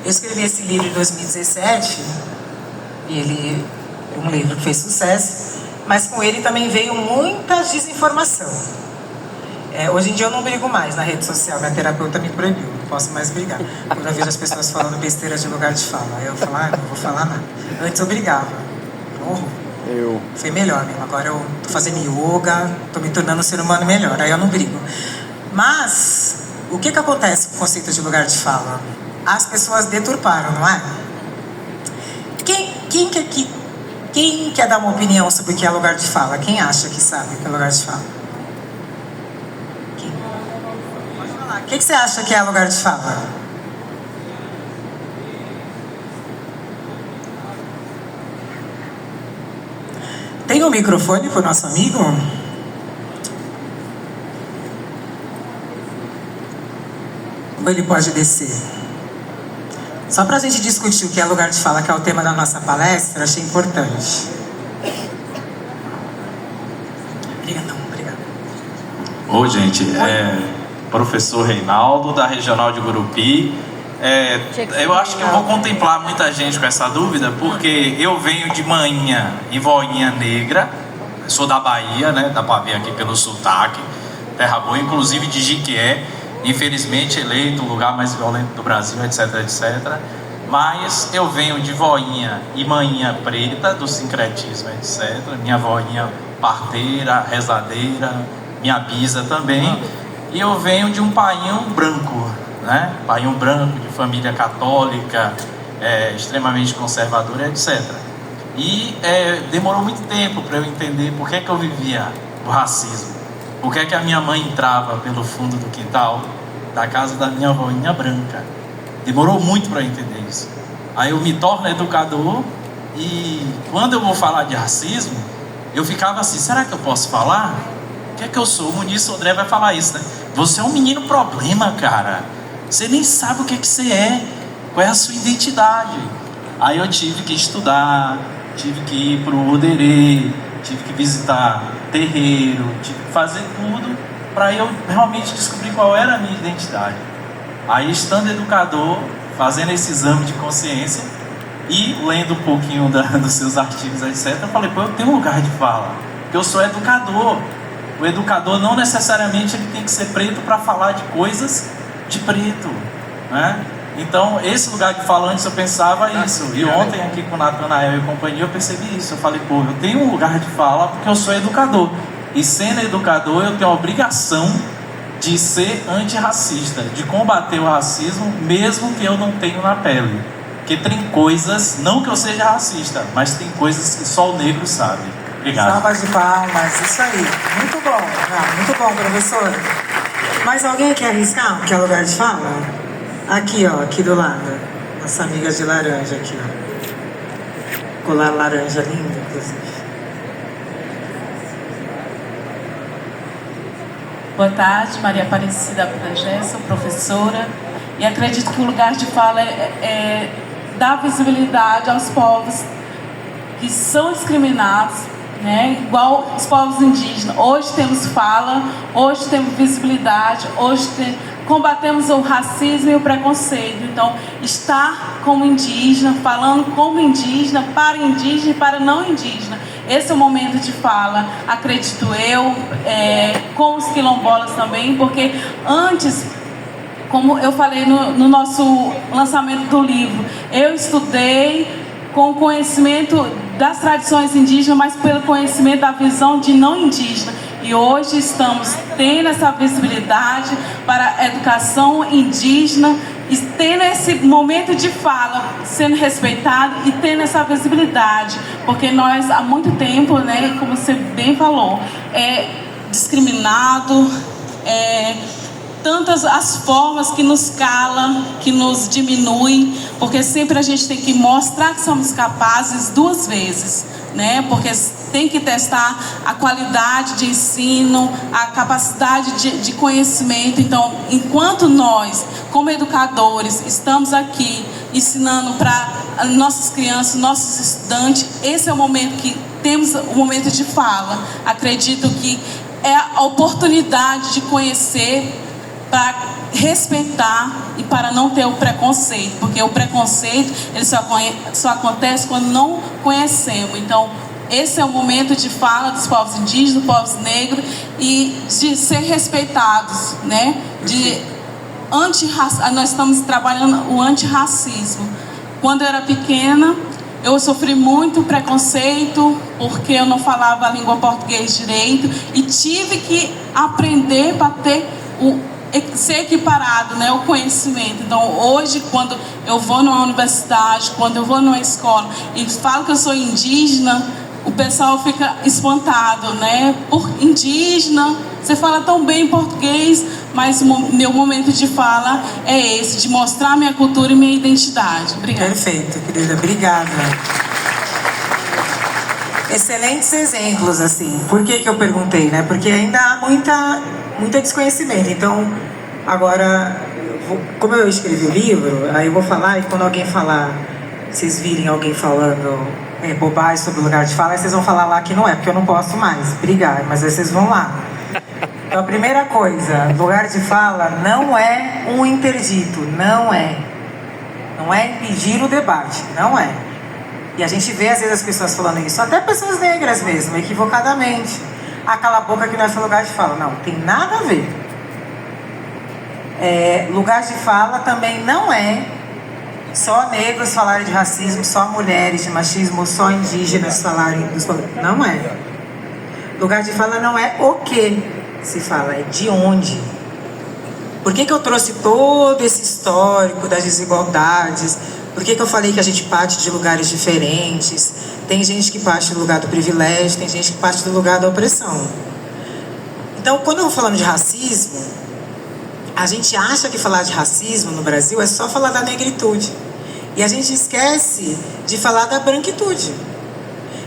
Eu escrevi esse livro em 2017, e ele é um livro que fez sucesso, mas com ele também veio muita desinformação. Hoje em dia eu não brigo mais na rede social, minha terapeuta me proibiu, não posso mais brigar. Quando eu vejo as pessoas falando besteira de lugar de fala, aí eu falo, não vou falar nada. Antes eu brigava. Foi melhor mesmo, agora eu tô fazendo yoga, tô me tornando um ser humano melhor, aí eu não brigo. Mas, o que acontece com o conceito de lugar de fala? As pessoas deturparam, não é? Quem quer dar uma opinião sobre o que é lugar de fala? Quem acha que sabe o que é lugar de fala? Pode falar. O que você acha que é lugar de fala? Tem um microfone para o nosso amigo? Ou ele pode descer? Só para a gente discutir o que é lugar de fala, que é o tema da nossa palestra, achei importante. Obrigado. Oi, gente. Professor Reinaldo, da Regional de Gurupi. Eu acho que eu vou contemplar muita gente com essa dúvida, porque eu venho de manhã e voinha negra, sou da Bahia, né? Dá para ver aqui pelo sotaque, terra boa, inclusive de Jiquié, infelizmente eleito o lugar mais violento do Brasil, etc, etc. Mas eu venho de voinha e manhinha preta, do sincretismo, etc. Minha voinha parteira, rezadeira, minha bisa também. E eu venho de um painho branco, né? Painho branco, de família católica, extremamente conservadora, etc. E demorou muito tempo para eu entender por que eu vivia o racismo. Por que a minha mãe entrava pelo fundo do quintal da casa da minha voinha branca. Demorou muito para eu entender isso. Aí eu me torno educador e quando eu vou falar de racismo, eu ficava assim, será que eu posso falar? O que é que eu sou? O Muniz Sodré vai falar isso, né? Você é um menino problema, cara. Você nem sabe o que você é. Qual é a sua identidade? Aí eu tive que estudar, tive que ir pro Oderê, tive que visitar terreiro, tive que fazer tudo para eu realmente descobrir qual era a minha identidade. Aí, estando educador, fazendo esse exame de consciência e lendo um pouquinho dos seus artigos, etc., eu falei, eu tenho um lugar de fala, porque eu sou educador. O educador não necessariamente ele tem que ser preto para falar de coisas de preto, né? Então, esse lugar de fala, antes eu pensava isso. E ontem aqui com o Natanael e companhia eu percebi isso. Eu falei, eu tenho um lugar de fala porque eu sou educador. E sendo educador, eu tenho a obrigação de ser antirracista, de combater o racismo, mesmo que eu não tenha na pele. Porque tem coisas, não que eu seja racista, mas tem coisas que só o negro sabe. Obrigado. Salva de palmas, isso aí. Muito bom, muito bom, professor. Mais alguém quer arriscar o que é lugar de fala? Aqui, ó, aqui do lado. Nossa amiga de laranja aqui, ó. Colar laranja lindo, inclusive. Boa tarde, Maria Aparecida Abdagé, sou professora e acredito que o lugar de fala é dar visibilidade aos povos que são discriminados, né? Igual os povos indígenas. Hoje temos fala, hoje temos visibilidade, hoje combatemos o racismo e o preconceito. Então, estar como indígena, falando como indígena, para indígena e para não indígena. Esse é o momento de fala, acredito eu, com os quilombolas também, porque antes, como eu falei no nosso lançamento do livro, eu estudei com o conhecimento das tradições indígenas, mas pelo conhecimento da visão de não indígena. E hoje estamos tendo essa visibilidade para a educação indígena, e tendo esse momento de fala sendo respeitado e tendo essa visibilidade, porque nós há muito tempo, né, como você bem falou, discriminado, tantas as formas que nos calam, que nos diminuem, porque sempre a gente tem que mostrar que somos capazes duas vezes, né? Porque tem que testar a qualidade de ensino, a capacidade de conhecimento. Então, enquanto nós, como educadores, estamos aqui ensinando para nossas crianças, nossos estudantes, esse é o momento que temos o momento de fala. Acredito que é a oportunidade de conhecer para respeitar e para não ter o preconceito, porque o preconceito ele só acontece quando não conhecemos. Então, esse é o momento de fala dos povos indígenas, dos povos negros e de ser respeitados, né? Nós estamos trabalhando o antirracismo. Quando eu era pequena, eu sofri muito preconceito porque eu não falava a língua portuguesa direito e tive que aprender para ser equiparado, né, o conhecimento. Então, hoje, quando eu vou numa universidade, quando eu vou numa escola e falo que eu sou indígena, o pessoal fica espantado, né? Por indígena, você fala tão bem português, mas o meu momento de fala é esse, de mostrar minha cultura e minha identidade. Obrigada. Perfeito, querida. Obrigada. Excelentes exemplos, assim. Por que eu perguntei, né? Porque ainda há muito desconhecimento. Então, agora, como eu escrevi o livro, aí eu vou falar e quando alguém falar, vocês virem alguém falando bobagem sobre o lugar de fala, aí vocês vão falar lá que não é, porque eu não posso mais brigar, mas aí vocês vão lá. Então, a primeira coisa, lugar de fala não é um interdito, não é. Não é impedir o debate, não é. E a gente vê às vezes as pessoas falando isso, até pessoas negras mesmo, equivocadamente. Ah, cala a boca que não é seu lugar de fala. Não, tem nada a ver. Lugar de fala também não é só negros falarem de racismo, só mulheres de machismo, só indígenas falarem dos... Não é. Lugar de fala não é o que se fala, é de onde. Por que eu trouxe todo esse histórico das desigualdades? Por que eu falei que a gente parte de lugares diferentes? Tem gente que parte do lugar do privilégio, tem gente que parte do lugar da opressão. Então, quando eu vou falando de racismo, a gente acha que falar de racismo no Brasil é só falar da negritude. E a gente esquece de falar da branquitude.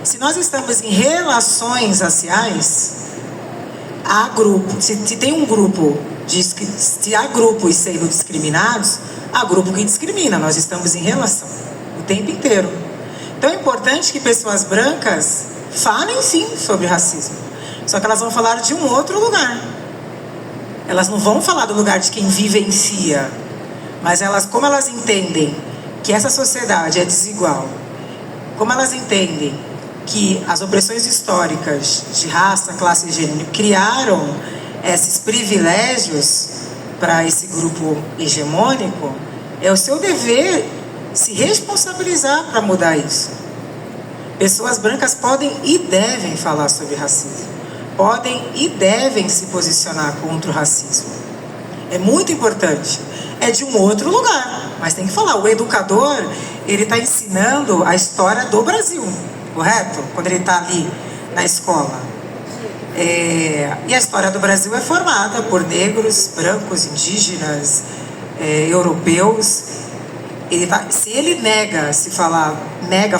Se nós estamos em relações raciais, há grupo. Se tem um grupo, se há grupos sendo discriminados, há grupo que discrimina. Nós estamos em relação o tempo inteiro. Então é importante que pessoas brancas falem sim sobre racismo. Só que elas vão falar de um outro lugar. Elas não vão falar do lugar de quem vivencia, mas como elas entendem que essa sociedade é desigual, como elas entendem que as opressões históricas de raça, classe e gênero criaram esses privilégios para esse grupo hegemônico, é o seu dever se responsabilizar para mudar isso. Pessoas brancas podem e devem falar sobre racismo. Podem e devem se posicionar contra o racismo. É muito importante. É de um outro lugar, mas tem que falar. O educador, ele está ensinando a história do Brasil, correto? Quando ele está ali na escola. E a história do Brasil é formada por negros, brancos, indígenas, europeus. Se ele nega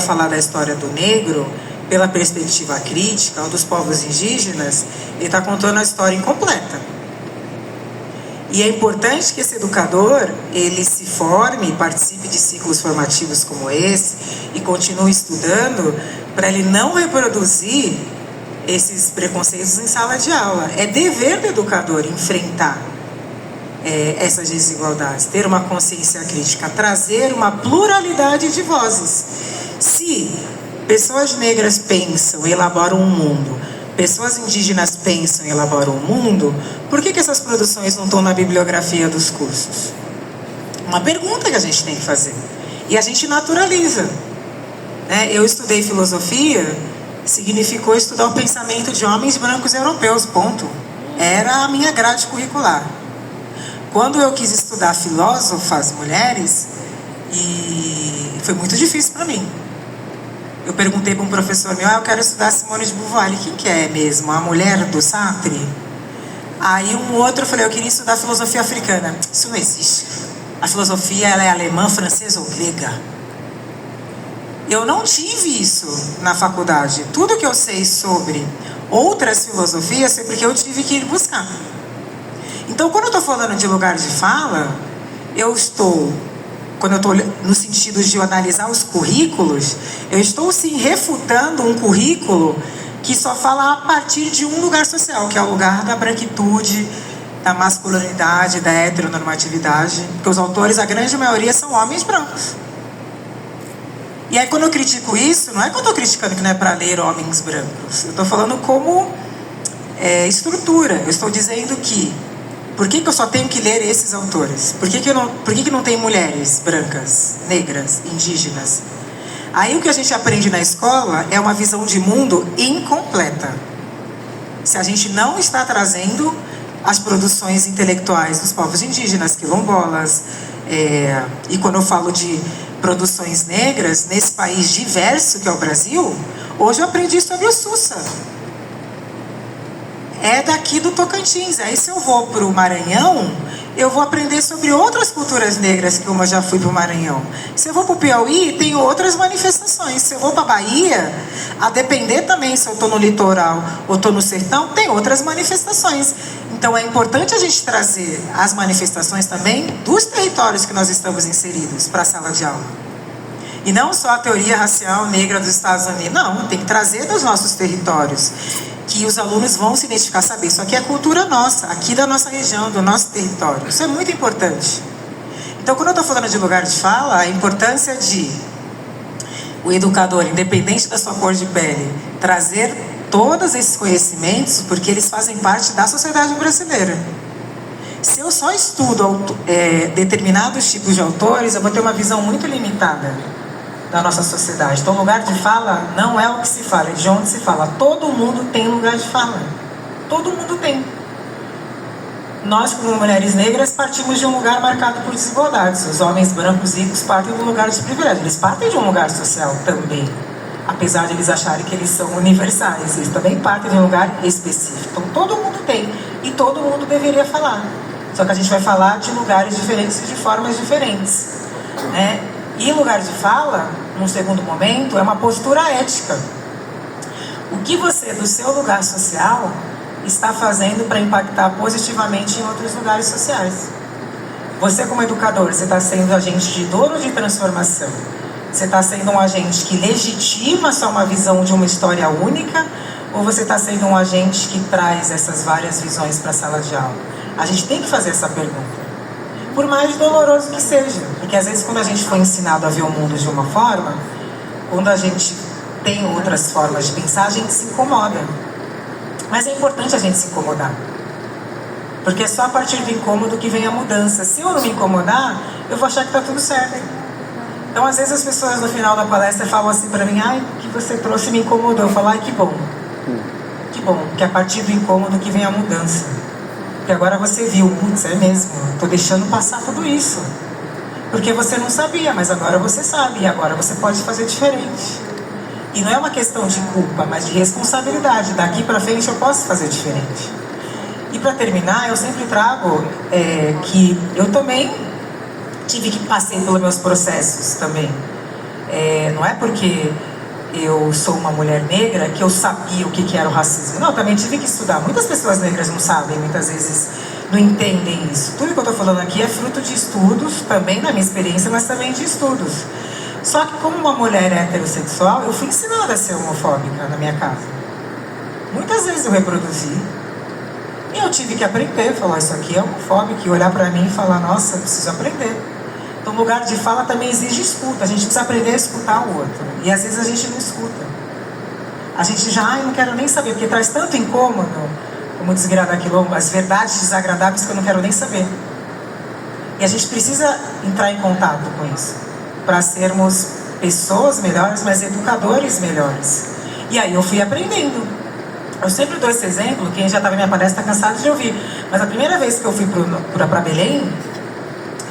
falar da história do negro pela perspectiva crítica ou dos povos indígenas, ele está contando a história incompleta. E é importante que esse educador, ele se forme, participe de ciclos formativos como esse e continue estudando para ele não reproduzir esses preconceitos em sala de aula. É dever do educador enfrentar essas desigualdades, ter uma consciência crítica, trazer uma pluralidade de vozes. Se pessoas negras pensam e elaboram um mundo, pessoas indígenas pensam e elaboram um mundo, por que essas produções não estão na bibliografia dos cursos? Uma pergunta que a gente tem que fazer. E a gente naturaliza. Eu estudei filosofia, significou estudar o pensamento de homens brancos europeus, ponto. Era a minha grade curricular. Quando eu quis estudar filósofas mulheres, e foi muito difícil para mim. Eu perguntei para um professor meu, eu quero estudar Simone de Beauvoir. Ele, quem que é mesmo? A mulher do Sartre? Aí um outro, eu falei, eu queria estudar filosofia africana. Isso não existe. A filosofia, ela é alemã, francesa ou grega. Eu não tive isso na faculdade. Tudo que eu sei sobre outras filosofias é porque eu tive que ir buscar. Então, quando eu estou falando de lugar de fala, quando eu estou no sentido de analisar os currículos, eu estou sim refutando um currículo que só fala a partir de um lugar social, que é o lugar da branquitude, da masculinidade, da heteronormatividade, porque os autores, a grande maioria, são homens brancos. E aí, quando eu critico isso, não é que eu estou criticando que não é para ler homens brancos. Eu estou falando como estrutura. Eu estou dizendo que, por que eu só tenho que ler esses autores? Por que não tem mulheres brancas, negras, indígenas? Aí o que a gente aprende na escola é uma visão de mundo incompleta. Se a gente não está trazendo as produções intelectuais dos povos indígenas, quilombolas, e quando eu falo de produções negras, nesse país diverso que é o Brasil, hoje eu aprendi sobre o Sussa. É daqui do Tocantins. Aí se eu vou para o Maranhão, eu vou aprender sobre outras culturas negras, como eu já fui para o Maranhão. Se eu vou para o Piauí, tem outras manifestações. Se eu vou para a Bahia, a depender também se eu estou no litoral ou estou no sertão, tem outras manifestações. Então é importante a gente trazer as manifestações também dos territórios que nós estamos inseridos para a sala de aula. E não só a teoria racial negra dos Estados Unidos. Não, tem que trazer dos nossos territórios, que os alunos vão se identificar, saber. Isso aqui é cultura nossa, aqui da nossa região, do nosso território. Isso é muito importante. Então, quando eu estou falando de lugar de fala, a importância de o educador, independente da sua cor de pele, trazer todos esses conhecimentos, porque eles fazem parte da sociedade brasileira. Se eu só estudo determinados tipos de autores, eu vou ter uma visão muito limitada da nossa sociedade. Então, lugar de fala não é o que se fala, é de onde se fala. Todo mundo tem lugar de fala. Todo mundo tem. Nós, como mulheres negras, partimos de um lugar marcado por desigualdades. Os homens brancos ricos partem de um lugar de privilégio. Eles partem de um lugar social também. Apesar de eles acharem que eles são universais. Eles também partem de um lugar específico. Então, todo mundo tem. E todo mundo deveria falar. Só que a gente vai falar de lugares diferentes e de formas diferentes, né? E lugar de fala, num segundo momento, é uma postura ética. O que você, do seu lugar social, está fazendo para impactar positivamente em outros lugares sociais? Você, como educador, você está sendo agente de dor ou de transformação? Você está sendo um agente que legitima só uma visão de uma história única? Ou você está sendo um agente que traz essas várias visões para a sala de aula? A gente tem que fazer essa pergunta. Por mais doloroso que seja. Porque às vezes quando a gente foi ensinado a ver o mundo de uma forma, quando a gente tem outras formas de pensar, a gente se incomoda. Mas é importante a gente se incomodar. Porque é só a partir do incômodo que vem a mudança. Se eu não me incomodar, eu vou achar que está tudo certo. Então às vezes as pessoas no final da palestra falam assim para mim: ai, o que você trouxe me incomodou. Eu falo: ai, que bom. Que bom, que é a partir do incômodo que vem a mudança. Porque agora você viu, putz, é mesmo, estou deixando passar tudo isso. Porque você não sabia, mas agora você sabe, e agora você pode fazer diferente. E não é uma questão de culpa, mas de responsabilidade. Daqui para frente eu posso fazer diferente. E para terminar, eu sempre trago que eu também tive que passar pelos meus processos também. Não é porque eu sou uma mulher negra que eu sabia o que era o racismo. Não, eu também tive que estudar. Muitas pessoas negras não sabem, muitas vezes não entendem isso. Tudo que eu estou falando aqui é fruto de estudos, também da minha experiência, mas também de estudos. Só que como uma mulher heterossexual, eu fui ensinada a ser homofóbica na minha casa. Muitas vezes eu reproduzi. E eu tive que aprender, falar: isso aqui é homofóbico, e olhar para mim e falar: nossa, eu preciso aprender. Então, lugar de fala também exige escuta. A gente precisa aprender a escutar o outro. E às vezes a gente não escuta. A gente já, eu não quero nem saber, porque traz tanto incômodo, como diz Grada Quilombo, as verdades desagradáveis que eu não quero nem saber. E a gente precisa entrar em contato com isso, para sermos pessoas melhores, mas educadores melhores. E aí eu fui aprendendo. Eu sempre dou esse exemplo, quem já estava na minha palestra está cansado de ouvir. Mas a primeira vez que eu fui para Belém,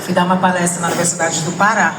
fui dar uma palestra na Universidade do Pará.